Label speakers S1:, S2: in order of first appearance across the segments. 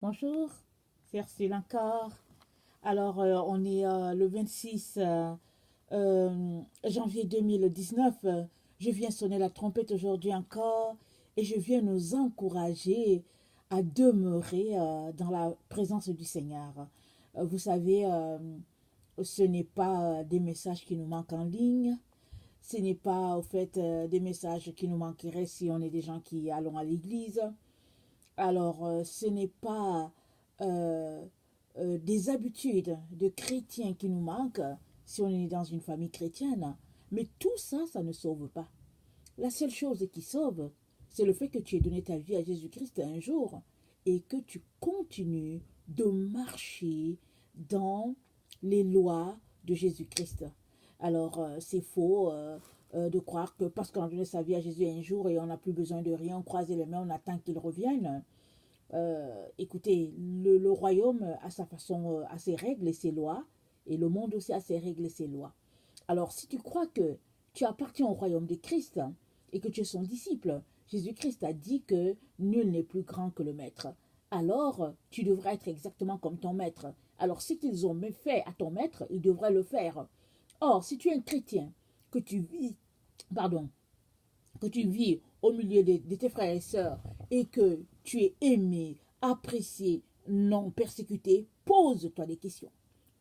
S1: Bonjour, c'est Ursule encore. Alors, on est le 26 janvier 2019. Je viens sonner la trompette aujourd'hui encore et je viens nous encourager à demeurer dans la présence du Seigneur. Vous savez, ce n'est pas des messages qui nous manquent en ligne. Ce n'est pas, au fait, des messages qui nous manqueraient si on est des gens qui allons à l'église. Alors, ce n'est pas euh, des habitudes de chrétiens qui nous manquent si on est dans une famille chrétienne. Mais tout ça, ça ne sauve pas. La seule chose qui sauve, c'est le fait que tu aies donné ta vie à Jésus-Christ un jour et que tu continues de marcher dans les lois de Jésus-Christ. Alors, c'est faux de croire que parce qu'on a donné sa vie à Jésus un jour et on n'a plus besoin de rien, on croise les mains, on attend qu'il revienne. Écoutez, le royaume a sa façon, a ses règles et ses lois, et le monde aussi a ses règles et ses lois. Alors, si tu crois que tu appartiens au royaume de Christ et que tu es son disciple, Jésus-Christ a dit que nul n'est plus grand que le maître. Alors, tu devrais être exactement comme ton maître. Alors, ce qu'ils ont fait à ton maître, ils devraient le faire. Or, si tu es un chrétien, que tu vis, pardon, que tu vis au milieu de tes frères et sœurs et que tu es aimé, apprécié, non persécuté, pose-toi des questions.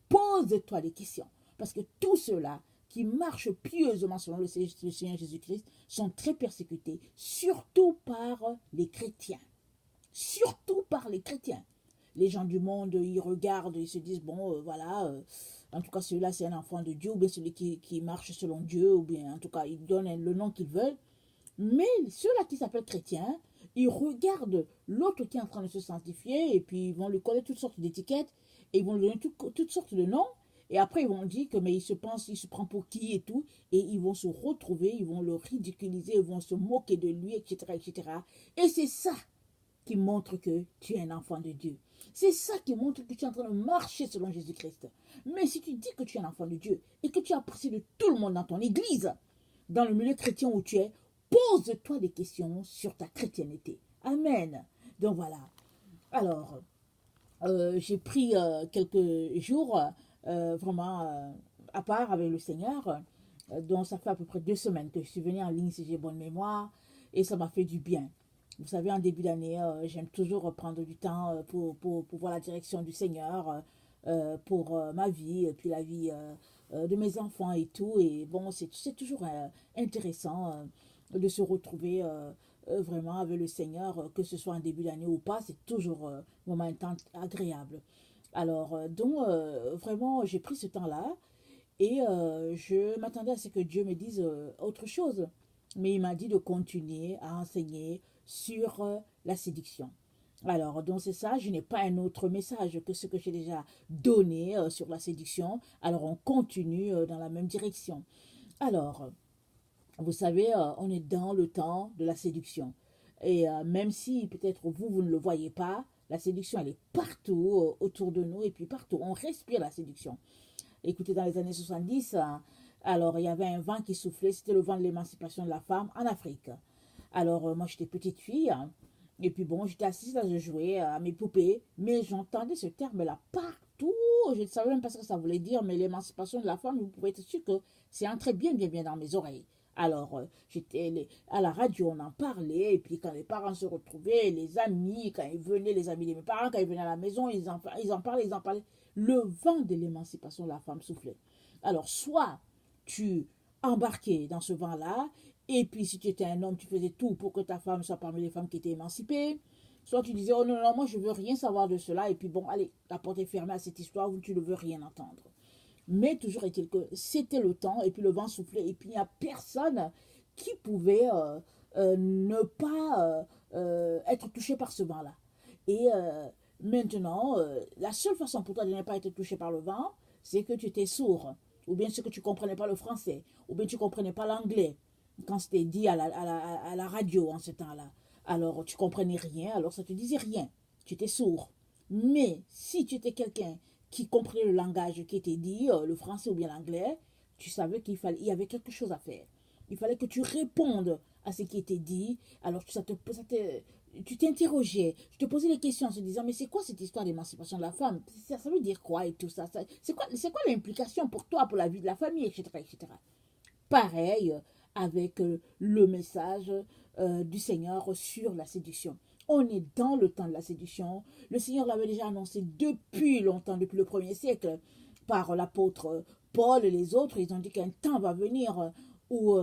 S1: Pose-toi des questions. Parce que tous ceux-là qui marchent pieusement selon le Seigneur Jésus-Christ sont très persécutés, surtout par les chrétiens. Surtout par les chrétiens. Les gens du monde, ils regardent, ils se disent, bon, voilà, en tout cas, celui-là, c'est un enfant de Dieu, ou bien celui qui marche selon Dieu, ou bien, en tout cas, ils donnent le nom qu'ils veulent. Mais ceux-là qui s'appellent chrétiens, ils regardent l'autre qui est en train de se sanctifier et puis ils vont lui coller toutes sortes d'étiquettes et ils vont lui donner toutes sortes de noms. Et après, ils vont dire que mais il se prend pour qui et tout. Et ils vont se retrouver, ils vont le ridiculiser, ils vont se moquer de lui, etc. etc. Et c'est ça qui montre que tu es un enfant de Dieu. C'est ça qui montre que tu es en train de marcher selon Jésus-Christ. Mais si tu dis que tu es un enfant de Dieu et que tu apprécies de tout le monde dans ton église, dans le milieu chrétien où tu es, pose-toi des questions sur ta chrétienté. Amen. Donc voilà. Alors, j'ai pris quelques jours vraiment à part avec le Seigneur. Donc ça fait à peu près 2 semaines que je suis venue en ligne si j'ai bonne mémoire. Et ça m'a fait du bien. Vous savez, en début d'année, j'aime toujours prendre du temps pour voir la direction du Seigneur, pour ma vie, et puis la vie de mes enfants et tout. Et bon, c'est toujours intéressant de se retrouver vraiment avec le Seigneur, que ce soit en début d'année ou pas, c'est toujours un moment agréable. Alors, donc, vraiment, j'ai pris ce temps-là et je m'attendais à ce que Dieu me dise autre chose. Mais il m'a dit de continuer à enseigner sur la séduction. Alors, donc c'est ça, je n'ai pas un autre message que ce que j'ai déjà donné sur la séduction. Alors, on continue dans la même direction. Alors, vous savez, on est dans le temps de la séduction. Et même si peut-être vous, vous ne le voyez pas, la séduction, elle est partout autour de nous et puis partout. On respire la séduction. Écoutez, dans les années 70, alors il y avait un vent qui soufflait, c'était le vent de l'émancipation de la femme en Afrique. Alors moi j'étais petite fille, hein, et puis bon, j'étais assise là, je jouais à mes poupées, mais j'entendais ce terme-là partout. Je ne savais même pas ce que ça voulait dire, mais l'émancipation de la femme, vous pouvez être sûr que c'est entré bien, bien, bien dans mes oreilles. Alors, j'étais à la radio, on en parlait, et puis quand les parents se retrouvaient, les amis, quand ils venaient, les amis de mes parents, quand ils venaient à la maison, ils en parlaient, ils en parlaient. Le vent de l'émancipation de la femme soufflait. Alors, soit tu embarquais dans ce vent-là, et puis si tu étais un homme, tu faisais tout pour que ta femme soit parmi les femmes qui étaient émancipées, soit tu disais, oh non, non, moi je veux rien savoir de cela, et puis bon, allez, la porte est fermée à cette histoire où tu ne veux rien entendre. Mais toujours est-il que c'était le temps, et puis le vent soufflait, et puis il n'y a personne qui pouvait ne pas être touché par ce vent-là. Et maintenant, la seule façon pour toi de ne pas être touché par le vent, c'est que tu étais sourd, ou bien c'est que tu ne comprenais pas le français, ou bien tu ne comprenais pas l'anglais, quand c'était dit à la radio en ce temps-là. Alors tu comprenais rien, alors ça te disait rien, tu étais sourd. Mais si tu étais quelqu'un qui comprenait le langage qui était dit, le français ou bien l'anglais, tu savais il y avait quelque chose à faire. Il fallait que tu répondes à ce qui était dit. Alors tu t'interrogeais, tu te posais des questions en se disant, mais c'est quoi cette histoire d'émancipation de la femme? Ça veut dire quoi et tout ça? C'est quoi l'implication pour toi, pour la vie de la famille, etc., etc. Pareil avec le message du Seigneur sur la séduction. On est dans le temps de la séduction. Le Seigneur l'avait déjà annoncé depuis longtemps, depuis le 1er siècle, par l'apôtre Paul et les autres. Ils ont dit qu'un temps va venir où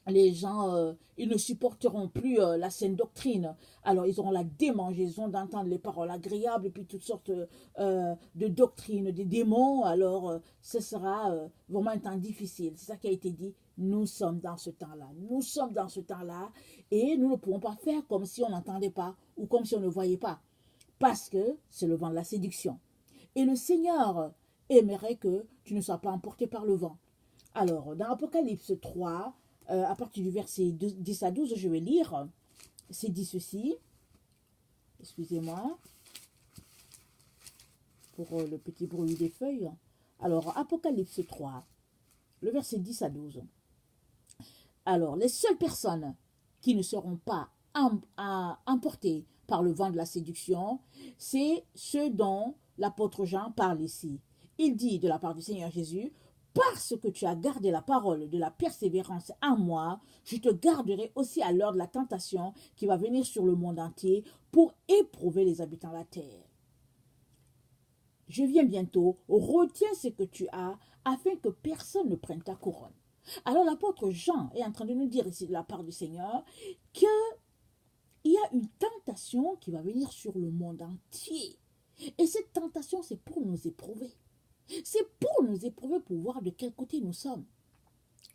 S1: les gens, ils ne supporteront plus la saine doctrine. Alors, ils auront la démangeaison d'entendre les paroles agréables et puis toutes sortes de doctrines, des démons. Alors, ce sera vraiment un temps difficile. C'est ça qui a été dit. Nous sommes dans ce temps-là. Nous sommes dans ce temps-là et nous ne pouvons pas faire comme si on n'entendait pas ou comme si on ne voyait pas. Parce que c'est le vent de la séduction. Et le Seigneur aimerait que tu ne sois pas emporté par le vent. Alors, dans Apocalypse 3, à partir du verset 10 à 12, je vais lire. C'est dit ceci. Excusez-moi pour le petit bruit des feuilles. Alors, Apocalypse 3, le verset 10 à 12. Alors, les seules personnes qui ne seront pas emportées par le vent de la séduction, c'est ceux dont l'apôtre Jean parle ici. Il dit de la part du Seigneur Jésus, parce que tu as gardé la parole de la persévérance en moi, je te garderai aussi à l'heure de la tentation qui va venir sur le monde entier pour éprouver les habitants de la terre. Je viens bientôt, retiens ce que tu as, afin que personne ne prenne ta couronne. Alors l'apôtre Jean est en train de nous dire ici de la part du Seigneur qu'il y a une tentation qui va venir sur le monde entier. Et cette tentation, c'est pour nous éprouver. C'est pour nous éprouver, pour voir de quel côté nous sommes.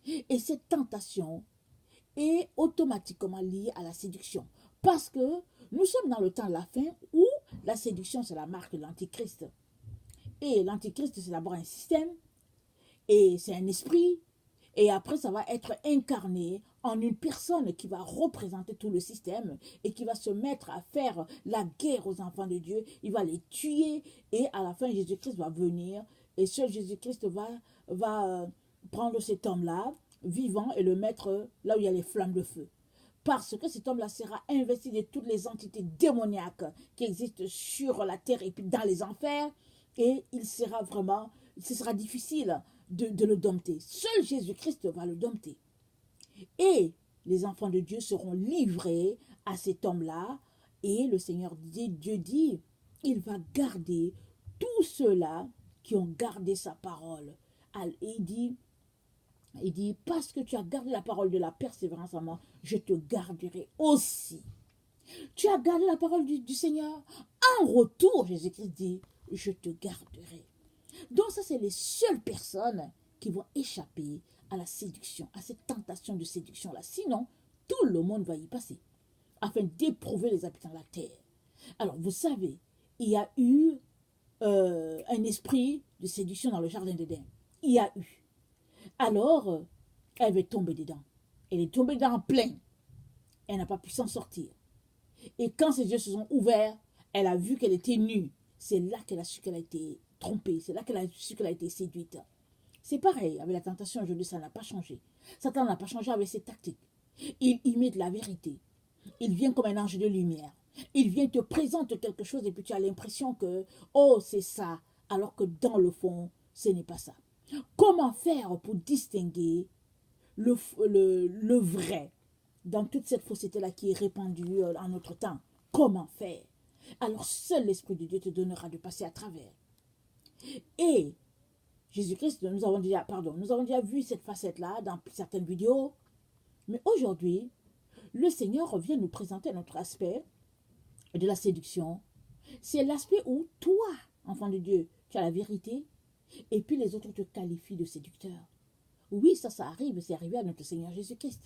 S1: Et cette tentation est automatiquement liée à la séduction. Parce que nous sommes dans le temps de la fin où la séduction, c'est la marque de l'antichrist. Et l'antichrist, c'est d'abord un système, et c'est un esprit, et après, ça va être incarné en une personne qui va représenter tout le système et qui va se mettre à faire la guerre aux enfants de Dieu. Il va les tuer et à la fin, Jésus-Christ va venir et seul Jésus-Christ va prendre cet homme-là, vivant, et le mettre là où il y a les flammes de feu. Parce que cet homme-là sera investi de toutes les entités démoniaques qui existent sur la terre et puis dans les enfers. Et ce sera difficile de le dompter. Seul Jésus-Christ va le dompter. Et les enfants de Dieu seront livrés à cet homme-là. Et le Seigneur Dieu dit, il va garder tous ceux-là qui ont gardé sa parole. Et il dit, parce que tu as gardé la parole de la persévérance en moi, je te garderai aussi. Tu as gardé la parole du Seigneur. En retour, Jésus-Christ dit, je te garderai. Donc ça, c'est les seules personnes qui vont échapper à la séduction, à cette tentation de séduction-là. Sinon, tout le monde va y passer, afin d'éprouver les habitants de la terre. Alors, vous savez, il y a eu un esprit de séduction dans le jardin d'Éden. Il y a eu. Alors, elle va tomber dedans. Elle est tombée dedans en plein. Elle n'a pas pu s'en sortir. Et quand ses yeux se sont ouverts, elle a vu qu'elle était nue. C'est là qu'elle a su qu'elle a été trompée. C'est là qu'elle a su qu'elle a été séduite. C'est pareil avec la tentation aujourd'hui, ça n'a pas changé. Satan n'a pas changé avec ses tactiques. Il y met de la vérité. Il vient comme un ange de lumière. Il vient te présente quelque chose et puis tu as l'impression que, oh, c'est ça, alors que dans le fond, ce n'est pas ça. Comment faire pour distinguer le vrai dans toute cette fausseté-là qui est répandue en notre temps? Comment faire? Alors seul l'Esprit de Dieu te donnera de passer à travers. Et Jésus-Christ, nous avons déjà vu cette facette-là dans certaines vidéos. Mais aujourd'hui, le Seigneur vient nous présenter un autre aspect de la séduction. C'est l'aspect où toi, enfant de Dieu, tu as la vérité et puis les autres te qualifient de séducteur. Oui, ça arrive, c'est arrivé à notre Seigneur Jésus-Christ.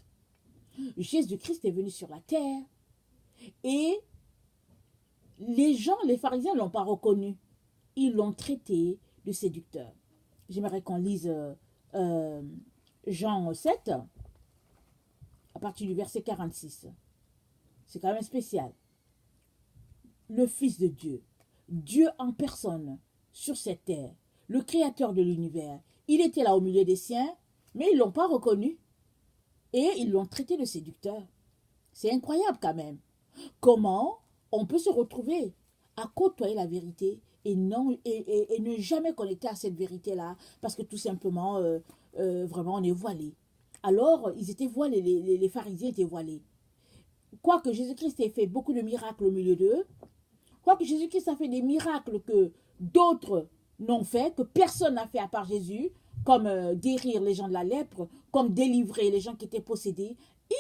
S1: Jésus-Christ est venu sur la terre et les pharisiens ne l'ont pas reconnu. Ils l'ont traité de séducteur. J'aimerais qu'on lise Jean 7 à partir du verset 46. C'est quand même spécial. Le Fils de Dieu, Dieu en personne sur cette terre, le Créateur de l'univers, il était là au milieu des siens, mais ils ne l'ont pas reconnu et ils l'ont traité de séducteur. C'est incroyable quand même. Comment on peut se retrouver à côtoyer la vérité et, non, et ne jamais connecter à cette vérité-là parce que tout simplement, vraiment, on est voilé. Alors, ils étaient voilés, les pharisiens étaient voilés. Quoique Jésus-Christ ait fait beaucoup de miracles au milieu d'eux, quoique Jésus-Christ a fait des miracles que d'autres n'ont fait, que personne n'a fait à part Jésus, comme guérir les gens de la lèpre, comme délivrer les gens qui étaient possédés,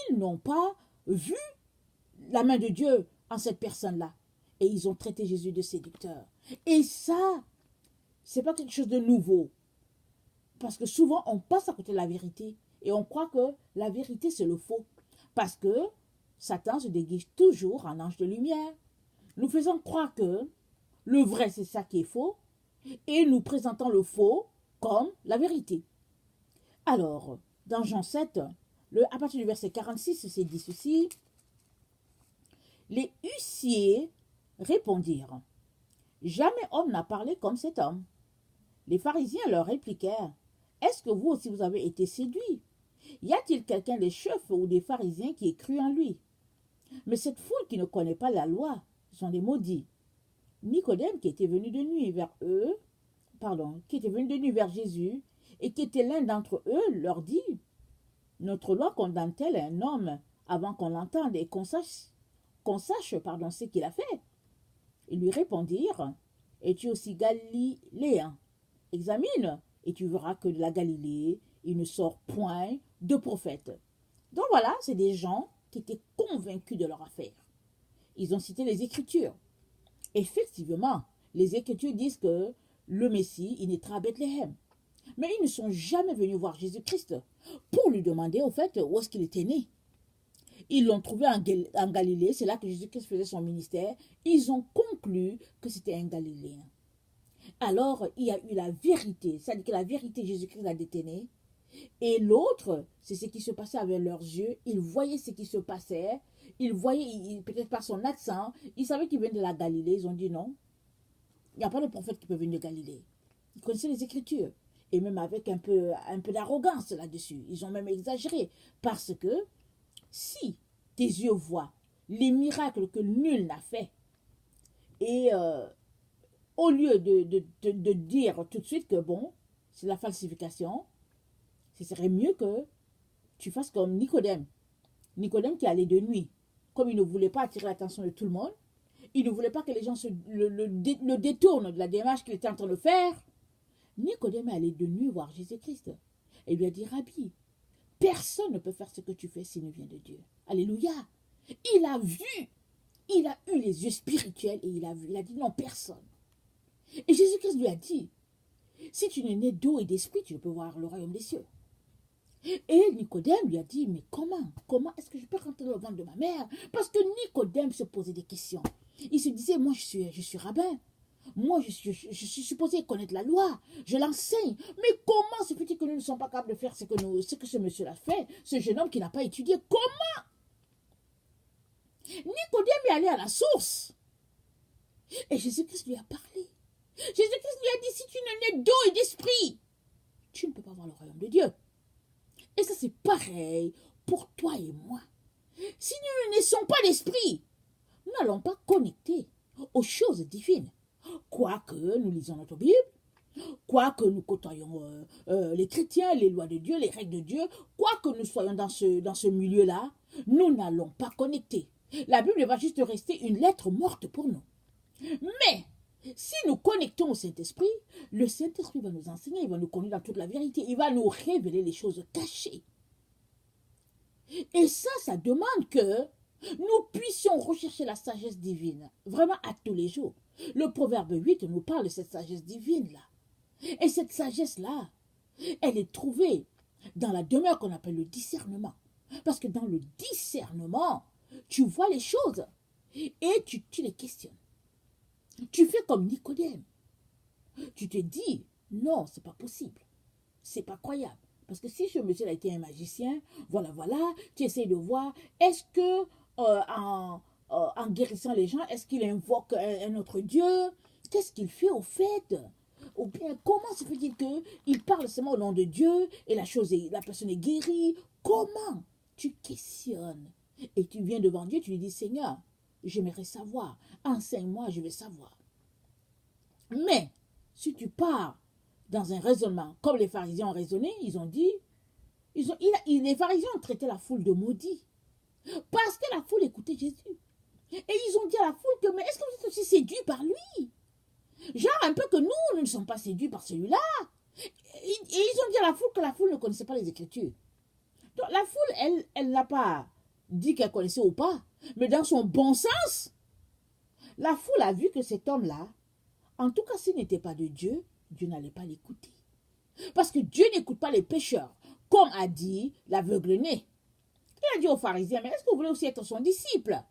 S1: ils n'ont pas vu la main de Dieu en cette personne-là. Et ils ont traité Jésus de séducteur. Et ça, c'est pas quelque chose de nouveau. Parce que souvent, on passe à côté de la vérité et on croit que la vérité, c'est le faux. Parce que Satan se déguise toujours en ange de lumière. Nous faisons croire que le vrai, c'est ça qui est faux, et nous présentons le faux comme la vérité. Alors, dans Jean 7, à partir du verset 46, c'est dit ceci. Les huissiers répondirent, jamais homme n'a parlé comme cet homme. Les pharisiens leur répliquèrent, est-ce que vous aussi vous avez été séduits? Y a-t-il quelqu'un des chefs ou des pharisiens qui ait cru en lui? Mais cette foule qui ne connaît pas la loi sont des maudits. Nicodème, qui était venu de nuit vers eux, qui était venu de nuit vers Jésus, et qui était l'un d'entre eux, leur dit, notre loi condamne-t-elle un homme avant qu'on l'entende et qu'on sache ce qu'il a fait? Ils lui répondirent, es-tu aussi galiléen? Examine, et tu verras que de la Galilée, il ne sort point de prophète. Donc voilà, c'est des gens qui étaient convaincus de leur affaire. Ils ont cité les Écritures. Effectivement, les Écritures disent que le Messie, il naîtra à Bethléem. Mais ils ne sont jamais venus voir Jésus-Christ pour lui demander, au fait, où est-ce qu'il était né. Ils l'ont trouvé en Galilée, c'est là que Jésus-Christ faisait son ministère. Ils ont conclu que c'était un Galiléen. Alors, il y a eu la vérité, c'est-à-dire que la vérité, Jésus-Christ l'a détenue. Et l'autre, c'est ce qui se passait avec leurs yeux. Ils voyaient ce qui se passait. Ils voyaient, peut-être par son accent, ils savaient qu'il venait de la Galilée. Ils ont dit non, il n'y a pas de prophète qui peut venir de Galilée. Ils connaissaient les Écritures. Et même avec un peu d'arrogance là-dessus. Ils ont même exagéré. Parce que si tes yeux voient les miracles que nul n'a fait, et au lieu de dire tout de suite que bon, c'est la falsification, ce serait mieux que tu fasses comme Nicodème. Nicodème qui allait de nuit. Comme il ne voulait pas attirer l'attention de tout le monde, il ne voulait pas que les gens le détournent de la démarche qu'il était en train de faire. Nicodème est allé de nuit voir Jésus-Christ. Et lui a dit, Rabbi, personne ne peut faire ce que tu fais s'il ne vient de Dieu. Alléluia. Il a vu, il a eu les yeux spirituels et il a vu. Il a dit, non, personne. Et Jésus-Christ lui a dit, si tu n'es né d'eau et d'esprit, tu ne peux voir le royaume des cieux. Et Nicodème lui a dit, mais comment est-ce que je peux rentrer dans le ventre de ma mère? Parce que Nicodème se posait des questions. Il se disait, moi je suis rabbin. Moi, je suis supposé connaître la loi. Je l'enseigne. Mais comment se fait-il que nous ne sommes pas capables de faire ce que ce monsieur-là fait? Ce jeune homme qui n'a pas étudié. Comment? Nicodème est allé à la source. Et Jésus-Christ lui a parlé. Jésus-Christ lui a dit, si tu n'es né d'eau et d'esprit, tu ne peux pas voir le royaume de Dieu. Et ça, c'est pareil pour toi et moi. Si nous ne naissons pas d'esprit, nous n'allons pas connecter aux choses divines. Quoique nous lisons notre Bible, quoique nous côtoyons les chrétiens, les lois de Dieu, les règles de Dieu, quoique nous soyons dans ce milieu-là, nous n'allons pas connecter. La Bible va juste rester une lettre morte pour nous. Mais si nous connectons au Saint-Esprit, le Saint-Esprit va nous enseigner, il va nous conduire dans toute la vérité, il va nous révéler les choses cachées. Et ça demande que nous puissions rechercher la sagesse divine, vraiment à tous les jours. Le Proverbe 8 nous parle de cette sagesse divine-là. Et cette sagesse-là, elle est trouvée dans la demeure qu'on appelle le discernement. Parce que dans le discernement, tu vois les choses et tu les questionnes. Tu fais comme Nicodème. Tu te dis, non, c'est pas possible. C'est pas croyable. Parce que si ce monsieur a été un magicien, voilà, tu essaies de voir, est-ce que en guérissant les gens, est-ce qu'il invoque un autre Dieu? Qu'est-ce qu'il fait au fait? Ou bien, comment se fait-il qu'il parle seulement au nom de Dieu et la personne est guérie? Comment? Tu questionnes. Et tu viens devant Dieu, tu lui dis, Seigneur, j'aimerais savoir. Enseigne-moi, je vais savoir. Mais, si tu pars dans un raisonnement, comme les pharisiens ont raisonné, ils ont dit, les pharisiens ont traité la foule de maudits. Parce que la foule écoutait Jésus. Et ils ont dit à la foule que, mais est-ce que vous êtes aussi séduits par lui? Genre un peu que nous ne sommes pas séduits par celui-là. Et ils ont dit à la foule que la foule ne connaissait pas les Écritures. Donc la foule, elle n'a pas dit qu'elle connaissait ou pas. Mais dans son bon sens, la foule a vu que cet homme-là, en tout cas s'il n'était pas de Dieu, Dieu n'allait pas l'écouter. Parce que Dieu n'écoute pas les pécheurs. Comme a dit l'aveugle-né. Il a dit aux pharisiens, mais est-ce que vous voulez aussi être son disciple?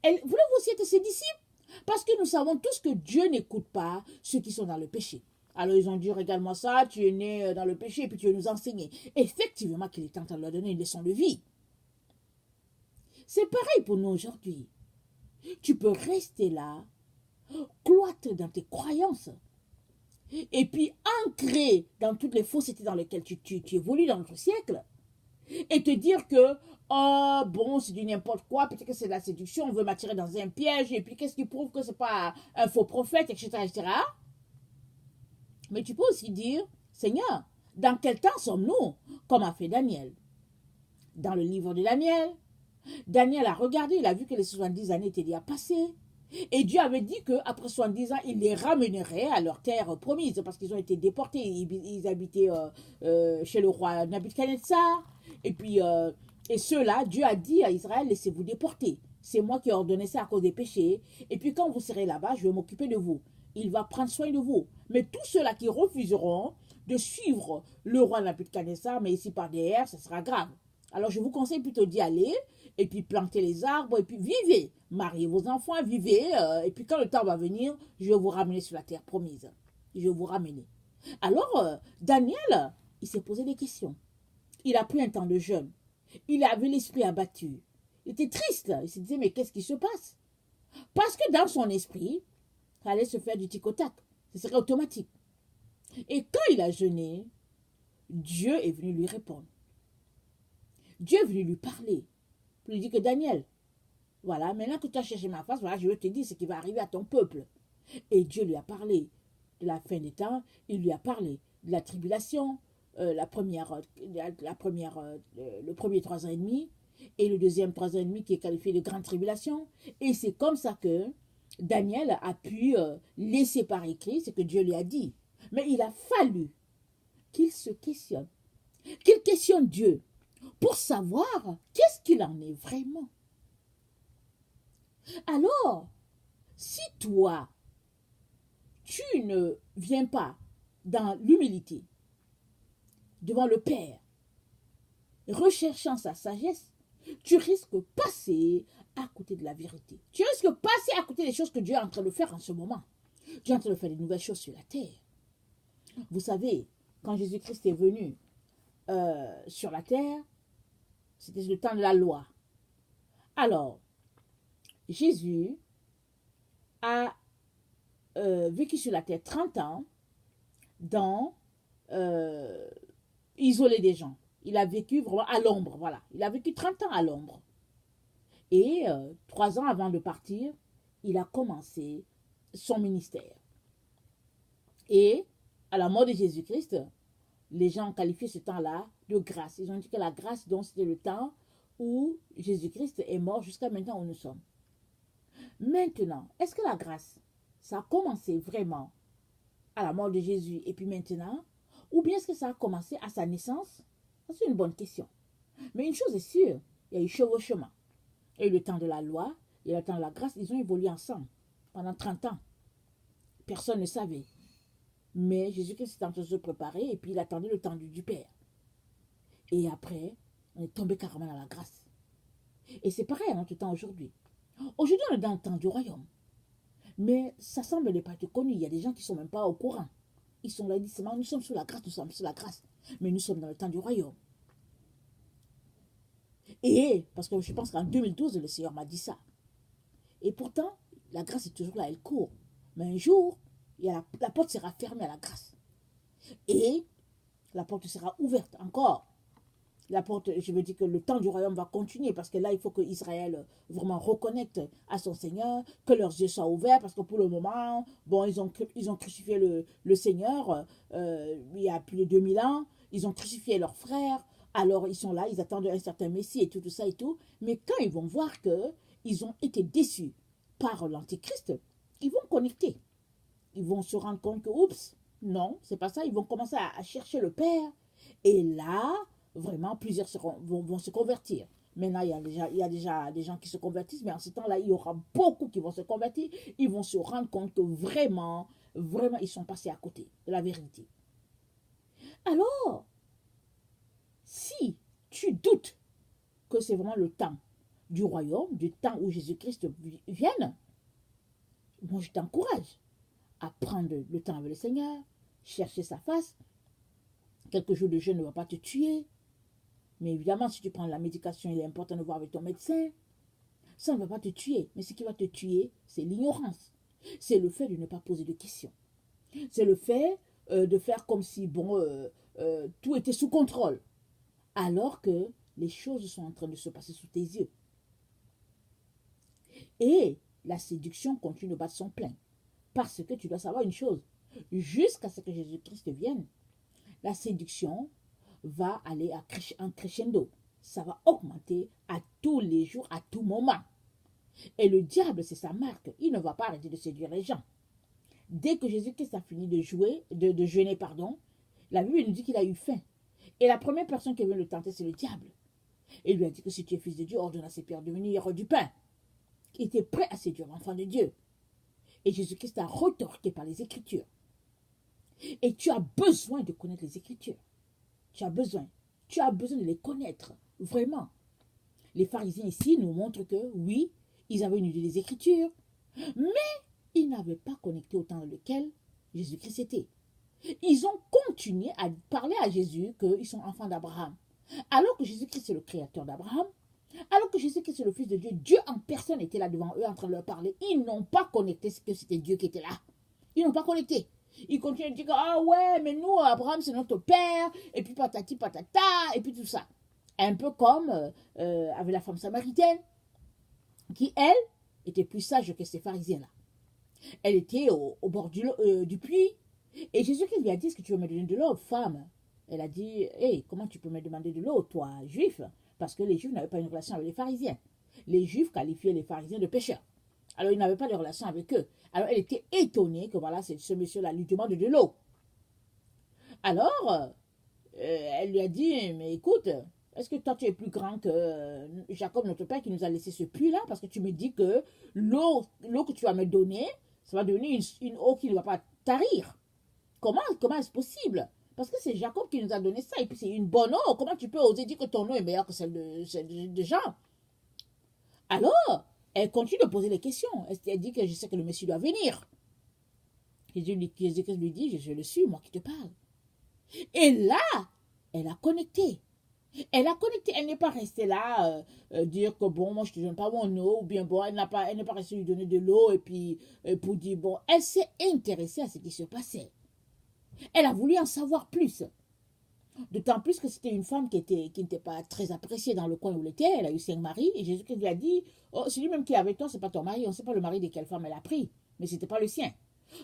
S1: Voulez-vous aussi être ses disciples? Parce que nous savons tous que Dieu n'écoute pas ceux qui sont dans le péché. Alors ils ont dit, regarde-moi ça, tu es né dans le péché et puis tu veux nous enseigner. Effectivement qu'il est en train de leur donner une leçon de vie. C'est pareil pour nous aujourd'hui. Tu peux rester là, cloître dans tes croyances, et puis ancré dans toutes les faussetés dans lesquelles tu évolues dans notre siècle, et te dire que, oh bon, c'est du n'importe quoi, peut-être que c'est de la séduction, on veut m'attirer dans un piège, et puis qu'est-ce qui prouve que c'est pas un faux prophète, etc., etc. Mais tu peux aussi dire, Seigneur, dans quel temps sommes-nous? Comme a fait Daniel. Dans le livre de Daniel, Daniel a regardé, il a vu que les 70 années étaient déjà passées. Et Dieu avait dit qu'après 70 ans, il les ramènerait à leur terre promise, parce qu'ils ont été déportés. Ils habitaient chez le roi Nabuchodonosor. Et puis, et ceux-là, Dieu a dit à Israël, laissez-vous déporter. C'est moi qui ai ordonné ça à cause des péchés. Et puis quand vous serez là-bas, je vais m'occuper de vous. Il va prendre soin de vous. Mais tous ceux-là qui refuseront de suivre le roi Nabuchodonosor, mais ici par derrière, ça sera grave. Alors je vous conseille plutôt d'y aller, et puis planter les arbres, et puis vivez. Mariez vos enfants, vivez, et puis quand le temps va venir, je vais vous ramener sur la terre promise. Je vais vous ramener. Alors, Daniel, il s'est posé des questions. Il a pris un temps de jeûne. Il avait l'esprit abattu. Il était triste. Il se disait, mais qu'est-ce qui se passe? Parce que dans son esprit, ça allait se faire du tic au tac. Ce serait automatique. Et quand il a jeûné, Dieu est venu lui répondre. Dieu est venu lui parler. Il lui dit que Daniel, voilà, maintenant que tu as cherché ma face, voilà, je vais te dire ce qui va arriver à ton peuple. Et Dieu lui a parlé de la fin des temps, il lui a parlé de la tribulation, le premier 3 ans et demi, et le deuxième 3 ans et demi qui est qualifié de grande tribulation. Et c'est comme ça que Daniel a pu laisser par écrit ce que Dieu lui a dit. Mais il a fallu qu'il se questionne, qu'il questionne Dieu pour savoir qu'est-ce qu'il en est vraiment. Alors, si toi, tu ne viens pas dans l'humilité devant le Père, recherchant sa sagesse, tu risques de passer à côté de la vérité. Tu risques de passer à côté des choses que Dieu est en train de faire en ce moment. Dieu est en train de faire de nouvelles choses sur la terre. Vous savez, quand Jésus-Christ est venu sur la terre, c'était le temps de la loi. Alors, Jésus a vécu sur la terre 30 ans dans isoler des gens. Il a vécu vraiment à l'ombre, voilà. Il a vécu 30 ans à l'ombre. Et 3 ans avant de partir, il a commencé son ministère. Et à la mort de Jésus-Christ, les gens ont qualifié ce temps-là de grâce. Ils ont dit que la grâce, donc, c'était le temps où Jésus-Christ est mort jusqu'à maintenant où nous sommes. Maintenant, est-ce que la grâce, ça a commencé vraiment à la mort de Jésus et puis maintenant, ou bien est-ce que ça a commencé à sa naissance? C'est une bonne question. Mais une chose est sûre, il y a eu chevauchement. Il y a eu le temps de la loi et le temps de la grâce, ils ont évolué ensemble pendant 30 ans. Personne ne savait. Mais Jésus-Christ était en train de se préparer et puis il attendait le temps du Père. Et après, on est tombé carrément dans la grâce. Et c'est pareil à notre temps aujourd'hui. Aujourd'hui, on est dans le temps du royaume. Mais ça semble ne pas être connu. Il y a des gens qui ne sont même pas au courant. Ils sont là, ils disent, nous sommes sous la grâce, nous sommes sous la grâce. Mais nous sommes dans le temps du royaume. Et, parce que je pense qu'en 2012, le Seigneur m'a dit ça. Et pourtant, la grâce est toujours là, elle court. Mais un jour, la porte sera fermée à la grâce. Et la porte sera ouverte encore la porte, je veux dire que le temps du royaume va continuer parce que là, il faut que Israël vraiment reconnecte à son Seigneur, que leurs yeux soient ouverts parce que pour le moment, bon, ils ont crucifié le Seigneur il y a plus de 2000 ans, ils ont crucifié leurs frères, alors ils sont là, ils attendent un certain Messie et tout ça et tout, mais quand ils vont voir que ils ont été déçus par l'Antichrist, ils vont connecter. Ils vont se rendre compte que, oups, non, c'est pas ça, ils vont commencer à chercher le Père, et là, vraiment, plusieurs vont se convertir. Maintenant, il y a déjà des gens qui se convertissent, mais en ce temps-là, il y aura beaucoup qui vont se convertir. Ils vont se rendre compte que vraiment, vraiment, ils sont passés à côté de la vérité. Alors, si tu doutes que c'est vraiment le temps du royaume, du temps où Jésus-Christ vienne, moi, je t'encourage à prendre le temps avec le Seigneur, chercher sa face. Quelques jours de jeûne ne va pas te tuer. Mais évidemment, si tu prends la médication, il est important de voir avec ton médecin. Ça ne va pas te tuer. Mais ce qui va te tuer, c'est l'ignorance. C'est le fait de ne pas poser de questions. C'est le fait de faire comme si, bon, tout était sous contrôle. Alors que les choses sont en train de se passer sous tes yeux. Et la séduction continue de battre son plein. Parce que tu dois savoir une chose. Jusqu'à ce que Jésus-Christ vienne, la séduction va aller en crescendo. Ça va augmenter à tous les jours, à tout moment. Et le diable, c'est sa marque. Il ne va pas arrêter de séduire les gens. Dès que Jésus-Christ a fini de jeûner, pardon, la Bible nous dit qu'il a eu faim. Et la première personne qui vient le tenter, c'est le diable. Et il lui a dit que si tu es fils de Dieu, ordonne à ses pères de venir, il y aura du pain. Il était prêt à séduire l'enfant de Dieu. Et Jésus-Christ a retorqué par les Écritures. Et tu as besoin de connaître les Écritures. Tu as besoin de les connaître, vraiment. Les pharisiens ici nous montrent que, oui, ils avaient une idée des Écritures, mais ils n'avaient pas connecté au temps dans lequel Jésus-Christ était. Ils ont continué à parler à Jésus qu'ils sont enfants d'Abraham. Alors que Jésus-Christ est le créateur d'Abraham, alors que Jésus-Christ est le Fils de Dieu, Dieu en personne était là devant eux en train de leur parler. Ils n'ont pas connecté que c'était Dieu qui était là. Ils n'ont pas connecté. Ils continuent de dire, ah ouais, mais nous, Abraham, c'est notre père, et puis patati patata, et puis tout ça. Un peu comme avec la femme samaritaine, qui, elle, était plus sage que ces pharisiens-là. Elle était au bord du puits, et Jésus-Christ lui a dit, est-ce que tu veux me donner de l'eau, femme? Elle a dit, hey, comment tu peux me demander de l'eau, toi, juif? Parce que les juifs n'avaient pas une relation avec les pharisiens. Les juifs qualifiaient les pharisiens de pécheurs. Alors, il n'avait pas de relation avec eux. Alors, elle était étonnée que voilà, ce monsieur-là lui demande de l'eau. Alors, elle lui a dit, mais écoute, est-ce que toi tu es plus grand que Jacob, notre père, qui nous a laissé ce puits-là? Parce que tu me dis que l'eau que tu vas me donner, ça va devenir une eau qui ne va pas tarir. Comment est-ce possible? Parce que c'est Jacob qui nous a donné ça, et puis c'est une bonne eau. Comment tu peux oser dire que ton eau est meilleure que celle de Jean? Alors, elle continue de poser les questions. Elle dit que je sais que le Messie doit venir. Jésus-Christ lui dit, je le suis, moi qui te parle. Et là, elle a connecté. Elle a connecté. Elle n'est pas restée là, dire que bon, moi je ne te donne pas mon eau, ou bien bon, elle n'est pas restée lui donner de l'eau, et puis pour dire bon, elle s'est intéressée à ce qui se passait. Elle a voulu en savoir plus. D'autant plus que c'était une femme qui n'était pas très appréciée dans le coin où elle était. Elle a eu 5 maris. Et Jésus-Christ lui a dit, oh, c'est lui-même qui est avec toi, c'est pas ton mari. On ne sait pas le mari de quelle femme elle a pris. Mais ce n'était pas le sien.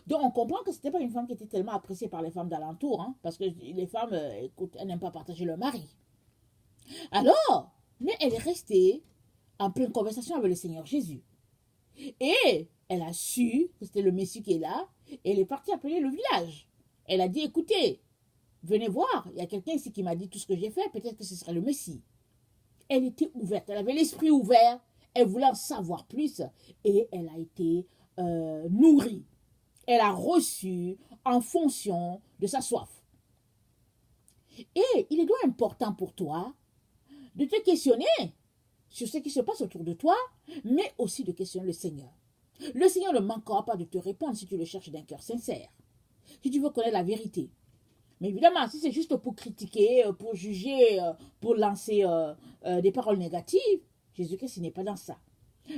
S1: Donc on comprend que ce n'était pas une femme qui était tellement appréciée par les femmes d'alentour. Hein, parce que les femmes, écoute, elles n'aiment pas partager leur mari. Alors, mais elle est restée en pleine conversation avec le Seigneur Jésus. Et elle a su que c'était le Messie qui est là. Et elle est partie appeler le village. Elle a dit, écoutez, venez voir, il y a quelqu'un ici qui m'a dit tout ce que j'ai fait, peut-être que ce serait le Messie. Elle était ouverte, elle avait l'esprit ouvert, elle voulait en savoir plus et elle a été nourrie. Elle a reçu en fonction de sa soif. Et il est donc important pour toi de te questionner sur ce qui se passe autour de toi, mais aussi de questionner le Seigneur. Le Seigneur ne manquera pas de te répondre si tu le cherches d'un cœur sincère. Si tu veux connaître la vérité. Mais évidemment, si c'est juste pour critiquer, pour juger, pour lancer des paroles négatives, Jésus-Christ n'est pas dans ça.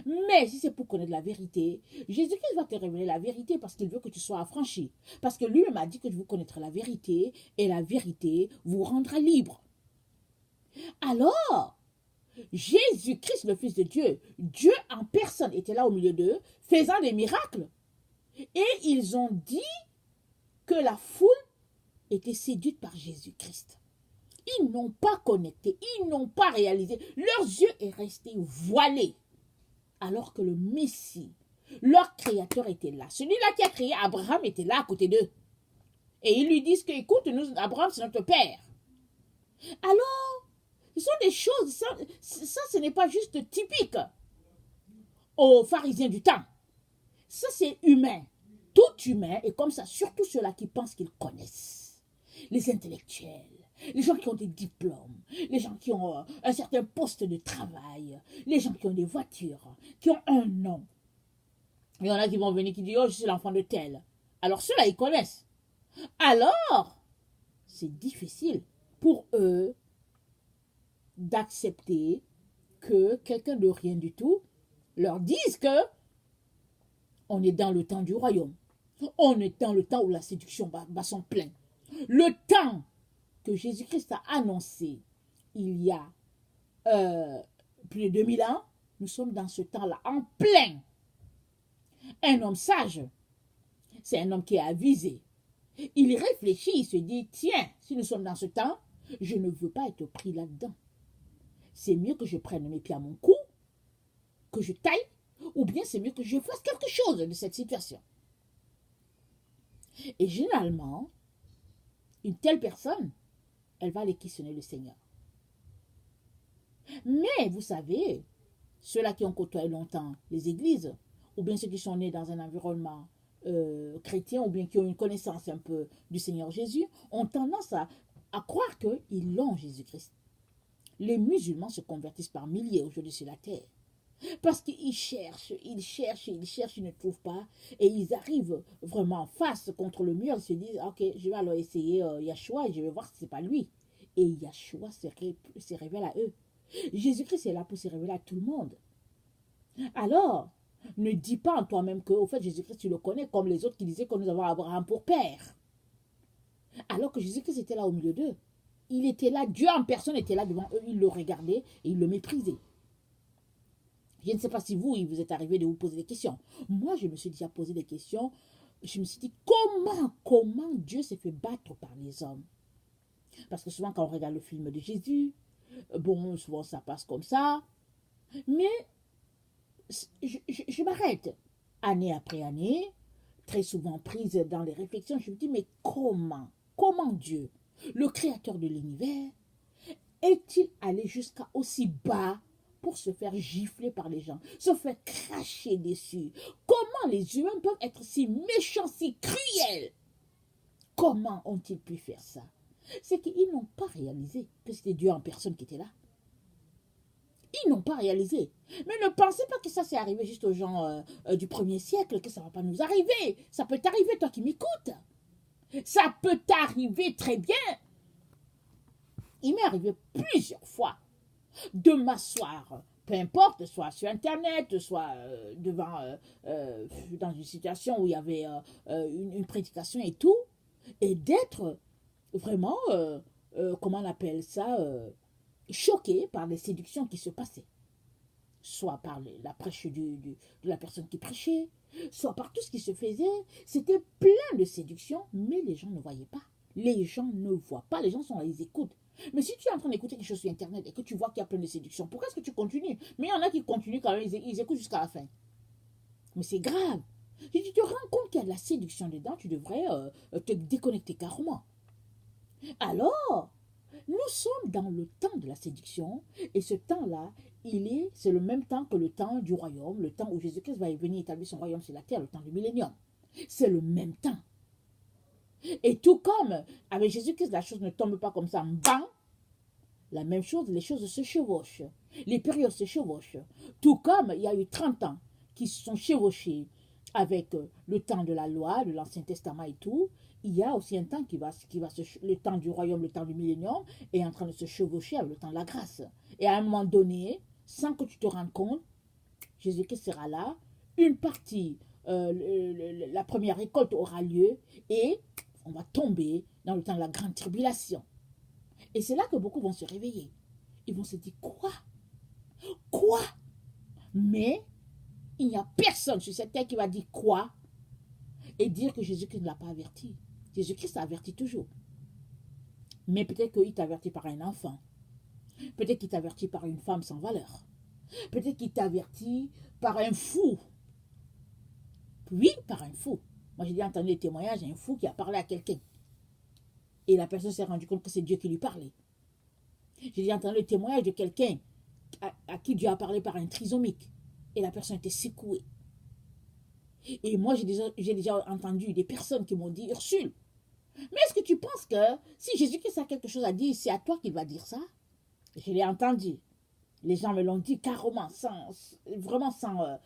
S1: Mais si c'est pour connaître la vérité, Jésus-Christ va te révéler la vérité parce qu'il veut que tu sois affranchi. Parce que lui-même a dit que vous connaîtrez la vérité et la vérité vous rendra libre. Alors, Jésus-Christ, le Fils de Dieu, Dieu en personne était là au milieu d'eux, faisant des miracles. Et ils ont dit que la foule était séduite par Jésus-Christ. Ils n'ont pas connecté, ils n'ont pas réalisé. Leurs yeux est resté voilés. Alors que le Messie, leur créateur était là. Celui-là qui a créé Abraham était là à côté d'eux. Et ils lui disent que, écoute, nous, Abraham, c'est notre père. Alors, ce sont des choses, ça ce n'est pas juste typique aux pharisiens du temps. Ça, c'est humain. Tout humain est comme ça, surtout ceux-là qui pensent qu'ils connaissent. Les intellectuels, les gens qui ont des diplômes, les gens qui ont un certain poste de travail, les gens qui ont des voitures, qui ont un nom. Il y en a qui vont venir qui disent « Oh, je suis l'enfant de tel ». Alors ceux-là, ils connaissent. Alors, c'est difficile pour eux d'accepter que quelqu'un de rien du tout leur dise que on est dans le temps du royaume. On est dans le temps où la séduction bat son plein. Le temps que Jésus-Christ a annoncé il y a plus de 2000 ans, nous sommes dans ce temps-là, en plein. Un homme sage, c'est un homme qui est avisé. Il réfléchit, il se dit, tiens, si nous sommes dans ce temps, je ne veux pas être pris là-dedans. C'est mieux que je prenne mes pieds à mon cou, que je taille, ou bien c'est mieux que je fasse quelque chose de cette situation. Et généralement, une telle personne, elle va aller questionner le Seigneur. Mais vous savez, ceux-là qui ont côtoyé longtemps les églises, ou bien ceux qui sont nés dans un environnement chrétien, ou bien qui ont une connaissance un peu du Seigneur Jésus, ont tendance à croire qu'ils l'ont Jésus-Christ. Les musulmans se convertissent par milliers aujourd'hui sur la terre. Parce qu'ils cherchent, ils ne trouvent pas. Et ils arrivent vraiment en face contre le mur. Ils se disent, ok, je vais alors essayer Yahshua et je vais voir si ce n'est pas lui. Et Yahshua se révèle à eux. Jésus-Christ est là pour se révéler à tout le monde. Alors, ne dis pas en toi-même que, au fait, Jésus-Christ, tu le connais, comme les autres qui disaient que nous avons Abraham pour père. Alors que Jésus-Christ était là au milieu d'eux. Il était là, Dieu en personne était là devant eux, il le regardait et il le méprisait. Je ne sais pas si vous, il vous est arrivé de vous poser des questions. Moi, je me suis déjà posé des questions. Je me suis dit, comment Dieu s'est fait battre par les hommes? Parce que souvent, quand on regarde le film de Jésus, bon, souvent ça passe comme ça. Mais je m'arrête. Année après année, très souvent prise dans les réflexions, je me dis, mais comment Dieu, le créateur de l'univers, est-il allé jusqu'à aussi bas pour se faire gifler par les gens, se faire cracher dessus? Comment les humains peuvent être si méchants, si cruels? Comment ont-ils pu faire ça? C'est qu'ils n'ont pas réalisé que c'était Dieu en personne qui était là. Ils n'ont pas réalisé. Mais ne pensez pas que ça s'est arrivé juste aux gens du 1er siècle, que ça ne va pas nous arriver. Ça peut t'arriver, toi qui m'écoutes. Ça peut t'arriver très bien. Il m'est arrivé plusieurs fois de m'asseoir, peu importe, soit sur Internet, soit dans une situation où il y avait une prédication et tout, et d'être vraiment, comment on appelle ça, choqué par les séductions qui se passaient. Soit par la prêche de la personne qui prêchait, soit par tout ce qui se faisait. C'était plein de séductions, mais les gens ne voyaient pas. Les gens ne voient pas, les gens sont là, ils écoutent. Mais si tu es en train d'écouter quelque chose sur Internet et que tu vois qu'il y a plein de séductions, pourquoi est-ce que tu continues? Mais il y en a qui continuent quand même, ils écoutent jusqu'à la fin. Mais c'est grave. Si tu te rends compte qu'il y a de la séduction dedans, tu devrais te déconnecter carrément. Alors, nous sommes dans le temps de la séduction, et ce temps-là, c'est le même temps que le temps du royaume, le temps où Jésus-Christ va venir établir son royaume sur la terre, le temps du millénium. C'est le même temps. Et tout comme avec Jésus-Christ, la chose ne tombe pas comme ça, bang, la même chose, les choses se chevauchent. Les périodes se chevauchent. Tout comme il y a eu 30 ans qui se sont chevauchés avec le temps de la loi, de l'Ancien Testament et tout, il y a aussi un temps le temps du royaume, le temps du millénium, est en train de se chevaucher avec le temps de la grâce. Et à un moment donné, sans que tu te rendes compte, Jésus-Christ sera là, une partie, la première récolte aura lieu, et on va tomber dans le temps de la grande tribulation. Et c'est là que beaucoup vont se réveiller. Ils vont se dire, quoi? Quoi? Mais il n'y a personne sur cette terre qui va dire quoi et dire que Jésus-Christ ne l'a pas averti. Jésus-Christ avertit toujours. Mais peut-être qu'il t'avertit par un enfant. Peut-être qu'il t'avertit par une femme sans valeur. Peut-être qu'il t'avertit par un fou. Oui, par un fou. Moi, j'ai déjà entendu des témoignages d'un fou qui a parlé à quelqu'un. Et la personne s'est rendue compte que c'est Dieu qui lui parlait. J'ai déjà entendu le témoignage de quelqu'un à qui Dieu a parlé par un trisomique. Et la personne était secouée. Et moi, j'ai déjà entendu des personnes qui m'ont dit, Ursule, mais est-ce que tu penses que si Jésus-Christ a quelque chose à dire, c'est à toi qu'il va dire ça? Je l'ai entendu. Les gens me l'ont dit carrément, vraiment sans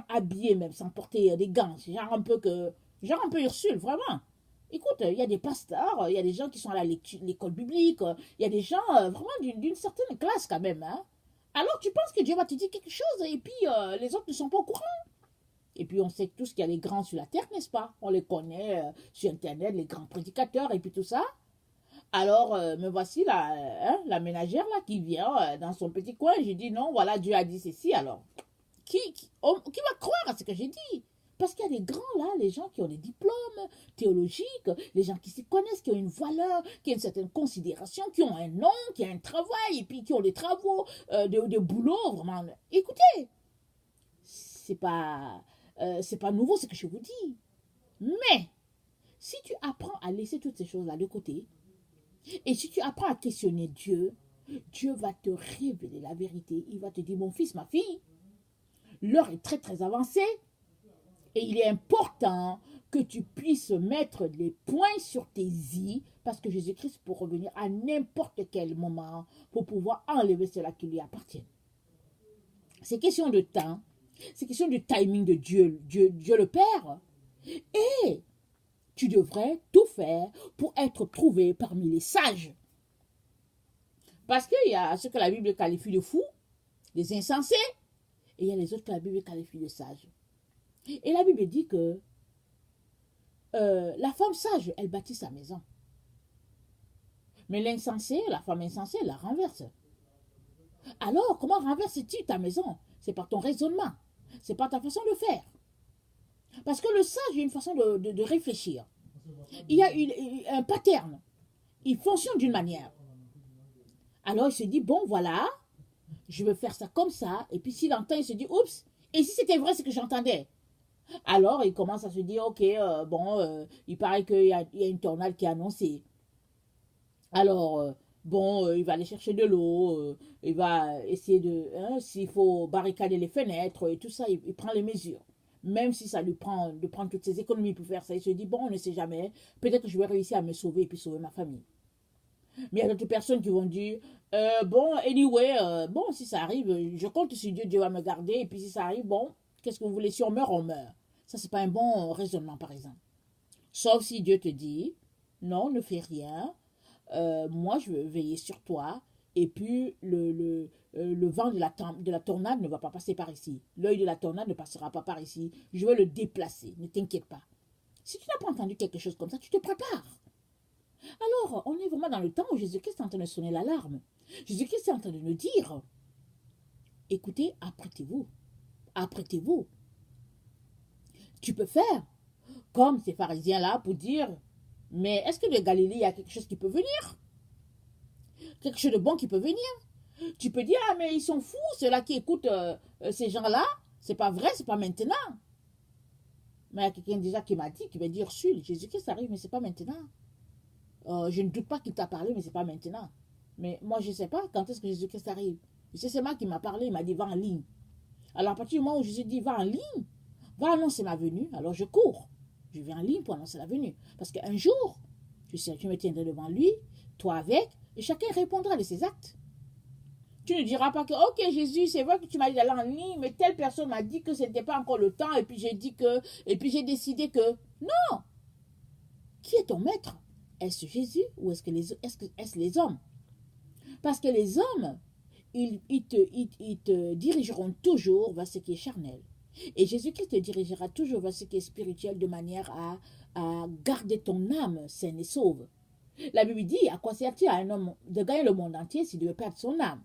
S1: habiller même, sans porter des gants. Genre un peu Ursule, vraiment. Écoute, il y a des pasteurs, il y a des gens qui sont à l'école biblique, il y a des gens vraiment d'une certaine classe quand même. Hein. Alors tu penses que Dieu va te dire quelque chose et puis les autres ne sont pas au courant. Et puis on sait tous qu'il y a les grands sur la terre, n'est-ce pas? On les connaît sur Internet, les grands prédicateurs et puis tout ça. Alors, me voici la ménagère là qui vient dans son petit coin. J'ai dit non, voilà, Dieu a dit ceci. Alors, qui va croire à ce que j'ai dit? Parce qu'il y a des grands là, les gens qui ont des diplômes théologiques, les gens qui se connaissent, qui ont une valeur, qui ont une certaine considération, qui ont un nom, qui ont un travail, et puis qui ont des travaux, de boulot, vraiment. Écoutez, c'est pas nouveau ce que je vous dis. Mais, si tu apprends à laisser toutes ces choses-là de côté, et si tu apprends à questionner Dieu, Dieu va te révéler la vérité. Il va te dire, mon fils, ma fille, l'heure est très très avancée et il est important que tu puisses mettre les points sur tes i parce que Jésus-Christ peut revenir à n'importe quel moment pour pouvoir enlever cela qui lui appartient. C'est question de temps, c'est question du timing de Dieu le Père. Et tu devrais tout faire pour être trouvé parmi les sages. Parce qu'il y a ceux que la Bible qualifie de fous, des insensés, et il y a les autres que la Bible qualifie de sages. Et la Bible dit que la femme sage, elle bâtit sa maison. Mais l'insensé, la femme insensée, elle la renverse. Alors, comment renverses-tu ta maison? C'est par ton raisonnement. C'est par ta façon de faire. Parce que le sage a une façon de réfléchir. Il y a un pattern. Il fonctionne d'une manière. Alors il se dit, bon voilà, je vais faire ça comme ça. Et puis s'il entend, il se dit, oups, et si c'était vrai ce que j'entendais? Alors il commence à se dire, ok, il paraît qu'il y a une tornade qui est annoncée. Alors, il va aller chercher de l'eau, il va essayer s'il faut barricader les fenêtres et tout ça, il prend les mesures. Même si ça lui prend de prendre toutes ses économies pour faire ça, il se dit, bon, on ne sait jamais, peut-être que je vais réussir à me sauver et puis sauver ma famille. Mais il y a d'autres personnes qui vont dire, anyway, si ça arrive, je compte sur Dieu, Dieu va me garder, et puis si ça arrive, bon, qu'est-ce que vous voulez, si on meurt, on meurt. Ça, c'est pas un bon raisonnement, par exemple. Sauf si Dieu te dit, non, ne fais rien, moi, je vais veiller sur toi, et puis le vent de la tornade ne va pas passer par ici. L'œil de la tornade ne passera pas par ici. Je vais le déplacer, ne t'inquiète pas. Si tu n'as pas entendu quelque chose comme ça, tu te prépares. Alors, on est vraiment dans le temps où Jésus-Christ est en train de sonner l'alarme. Jésus-Christ est en train de nous dire, écoutez, apprêtez-vous. Apprêtez-vous. Tu peux faire comme ces pharisiens-là pour dire, mais est-ce que de Galilée, il y a quelque chose qui peut venir? Quelque chose de bon qui peut venir? Tu peux dire, ah mais ils sont fous, ceux-là qui écoutent ces gens-là, c'est pas vrai, c'est pas maintenant. Mais il y a quelqu'un déjà qui m'a dit, qui va dire, Jésus-Christ arrive, mais c'est pas maintenant. Je ne doute pas qu'il t'a parlé, mais c'est pas maintenant. Mais moi, je ne sais pas quand est-ce que Jésus-Christ arrive. Je sais, c'est moi qui m'a parlé, il m'a dit, va en ligne. Alors, à partir du moment où Jésus dit, va en ligne, va annoncer ma venue, alors je cours. Je vais en ligne pour annoncer la venue. Parce qu'un jour, tu me tiendras devant lui, toi avec, et chacun répondra de ses actes. Tu ne diras pas que, ok Jésus, c'est vrai que tu m'as dit d'aller en ligne, mais telle personne m'a dit que ce n'était pas encore le temps, et puis j'ai décidé que, non. Qui est ton maître? Est-ce Jésus ou est-ce les hommes? Parce que les hommes, ils te dirigeront toujours vers ce qui est charnel. Et Jésus-Christ te dirigera toujours vers ce qui est spirituel de manière à garder ton âme saine et sauve. La Bible dit, à quoi sert-il à un homme de gagner le monde entier s'il devait perdre son âme?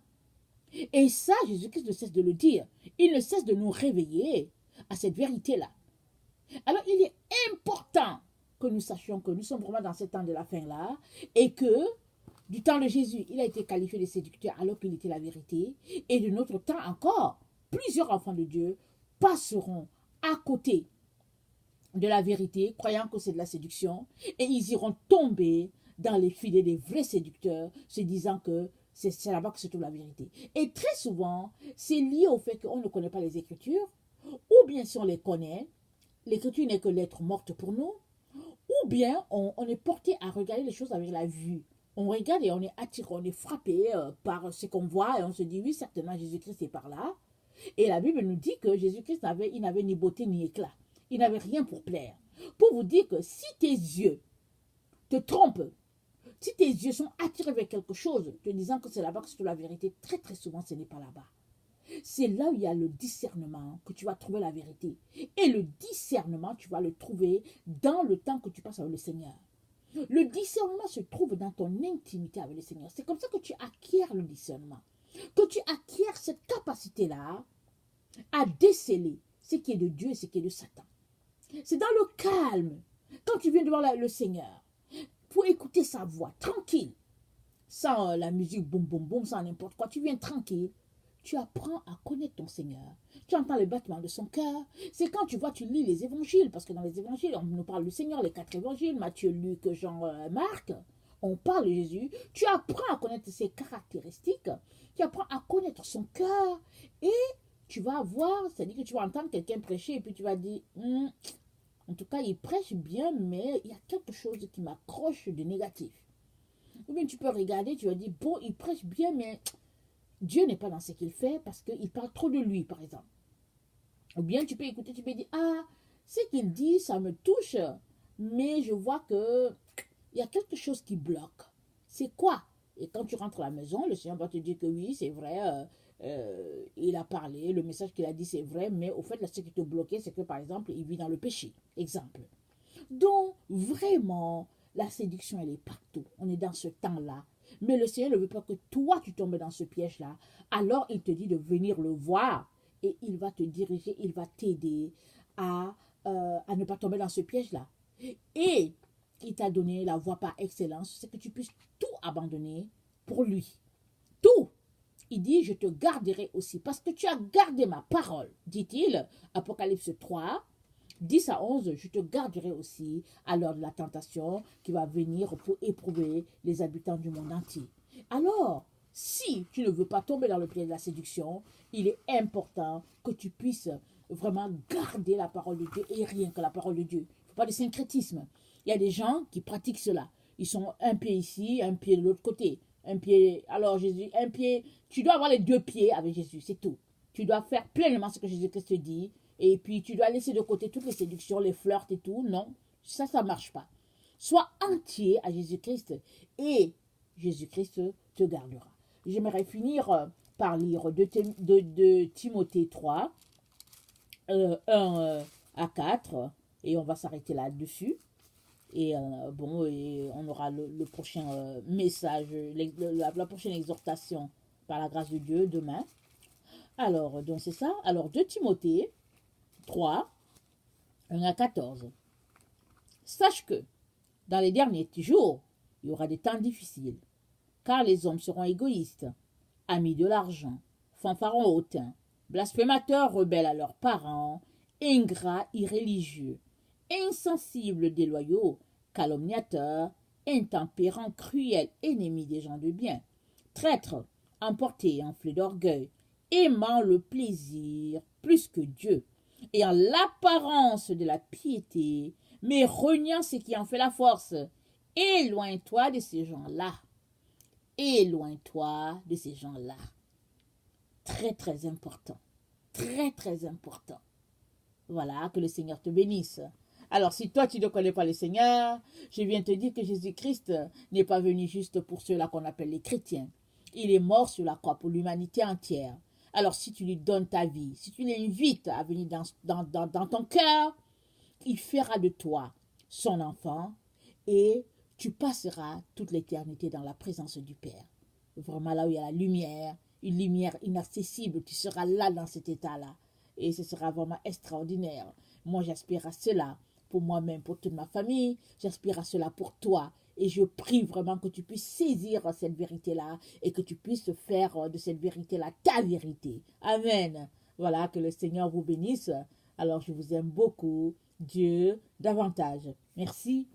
S1: Et ça, Jésus-Christ ne cesse de le dire. Il ne cesse de nous réveiller à cette vérité-là. Alors, il est important que nous sachions que nous sommes vraiment dans ce temps de la fin-là et que du temps de Jésus, il a été qualifié de séducteur alors qu'il était la vérité. Et de notre temps encore, plusieurs enfants de Dieu passeront à côté de la vérité, croyant que c'est de la séduction, et ils iront tomber dans les filets des vrais séducteurs, se disant que c'est là-bas que se trouve la vérité. Et très souvent, c'est lié au fait qu'on ne connaît pas les Écritures, ou bien si on les connaît, l'Écriture n'est que lettre morte pour nous, ou bien on est porté à regarder les choses avec la vue. On regarde et on est attiré, on est frappé par ce qu'on voit et on se dit, oui, certainement, Jésus-Christ est par là. Et la Bible nous dit que Jésus-Christ n'avait ni beauté ni éclat. Il n'avait rien pour plaire. Pour vous dire que si tes yeux te trompent, si tes yeux sont attirés vers quelque chose, te disant que c'est là-bas que c'est la vérité, très très souvent ce n'est pas là-bas. C'est là où il y a le discernement que tu vas trouver la vérité. Et le discernement, tu vas le trouver dans le temps que tu passes avec le Seigneur. Le discernement se trouve dans ton intimité avec le Seigneur. C'est comme ça que tu acquiers le discernement. Que tu acquiers cette capacité-là à déceler ce qui est de Dieu et ce qui est de Satan. C'est dans le calme, quand tu viens devant le Seigneur, pour écouter sa voix, tranquille, sans la musique boum boum boum, sans n'importe quoi, tu viens tranquille, tu apprends à connaître ton Seigneur. Tu entends le battement de son cœur. C'est quand tu lis les évangiles, parce que dans les évangiles, on nous parle du Seigneur, les 4 évangiles, Matthieu, Luc, Jean, Marc, on parle de Jésus. Tu apprends à connaître ses caractéristiques, tu apprends à connaître son cœur, et tu vas voir, c'est-à-dire que tu vas entendre quelqu'un prêcher, et puis tu vas dire, en tout cas, il prêche bien, mais il y a quelque chose qui m'accroche de négatif. Ou bien tu peux regarder, tu vas dire, bon, il prêche bien, mais Dieu n'est pas dans ce qu'il fait parce qu'il parle trop de lui, par exemple. Ou bien tu peux écouter, tu peux dire, ah, ce qu'il dit, ça me touche, mais je vois que il y a quelque chose qui bloque. C'est quoi? Et quand tu rentres à la maison, le Seigneur va te dire que oui, c'est vrai, il a parlé, le message qu'il a dit, c'est vrai, mais au fait, là, ce qui te bloquait, c'est que, par exemple, il vit dans le péché. Exemple. Donc, vraiment, la séduction, elle est partout. On est dans ce temps-là. Mais le Seigneur ne veut pas que toi, tu tombes dans ce piège-là. Alors, il te dit de venir le voir. Et il va te diriger, il va t'aider à ne pas tomber dans ce piège-là. Et il t'a donné la voie par excellence, c'est que tu puisses tout abandonner pour lui. Tout. Il dit, je te garderai aussi, parce que tu as gardé ma parole, dit-il, Apocalypse 3, 10 à 11, je te garderai aussi à l'heure de la tentation qui va venir pour éprouver les habitants du monde entier. Alors, si tu ne veux pas tomber dans le piège de la séduction, il est important que tu puisses vraiment garder la parole de Dieu et rien que la parole de Dieu. Il ne faut pas de syncrétisme. Il y a des gens qui pratiquent cela. Ils sont un pied ici, un pied de l'autre côté. Un pied, alors Jésus, un pied, tu dois avoir les 2 pieds avec Jésus, c'est tout. Tu dois faire pleinement ce que Jésus-Christ te dit. Et puis, tu dois laisser de côté toutes les séductions, les flirts et tout. Non, ça ne marche pas. Sois entier à Jésus-Christ et Jésus-Christ te gardera. J'aimerais finir par lire de Timothée 3, 1 à 4, et on va s'arrêter là-dessus. Et bon, et on aura le prochain message, la prochaine exhortation par la grâce de Dieu demain. Alors, donc c'est ça. Alors, de Timothée 3, 1 à 14. Sache que dans les derniers jours, il y aura des temps difficiles, car les hommes seront égoïstes, amis de l'argent, fanfarons hautains, blasphémateurs rebelles à leurs parents, ingrats irréligieux, insensibles déloyaux, calomniateurs, intempérants, cruels, ennemis des gens de bien, traîtres, emportés, enflés d'orgueil, aimant le plaisir plus que Dieu, ayant l'apparence de la piété, mais reniant ce qui en fait la force. Éloigne-toi de ces gens-là. Éloigne-toi de ces gens-là. Très, très important. Très, très important. Voilà, que le Seigneur te bénisse. Alors, si toi, tu ne connais pas le Seigneur, je viens te dire que Jésus-Christ n'est pas venu juste pour ceux-là qu'on appelle les chrétiens. Il est mort sur la croix pour l'humanité entière. Alors, si tu lui donnes ta vie, si tu l'invites à venir dans ton cœur, il fera de toi son enfant et tu passeras toute l'éternité dans la présence du Père. Vraiment là où il y a la lumière, une lumière inaccessible, tu seras là dans cet état-là. Et ce sera vraiment extraordinaire. Moi, j'aspire à cela pour moi-même, pour toute ma famille. J'aspire à cela pour toi. Et je prie vraiment que tu puisses saisir cette vérité-là et que tu puisses faire de cette vérité-là ta vérité. Amen. Voilà, que le Seigneur vous bénisse. Alors, je vous aime beaucoup. Dieu davantage. Merci.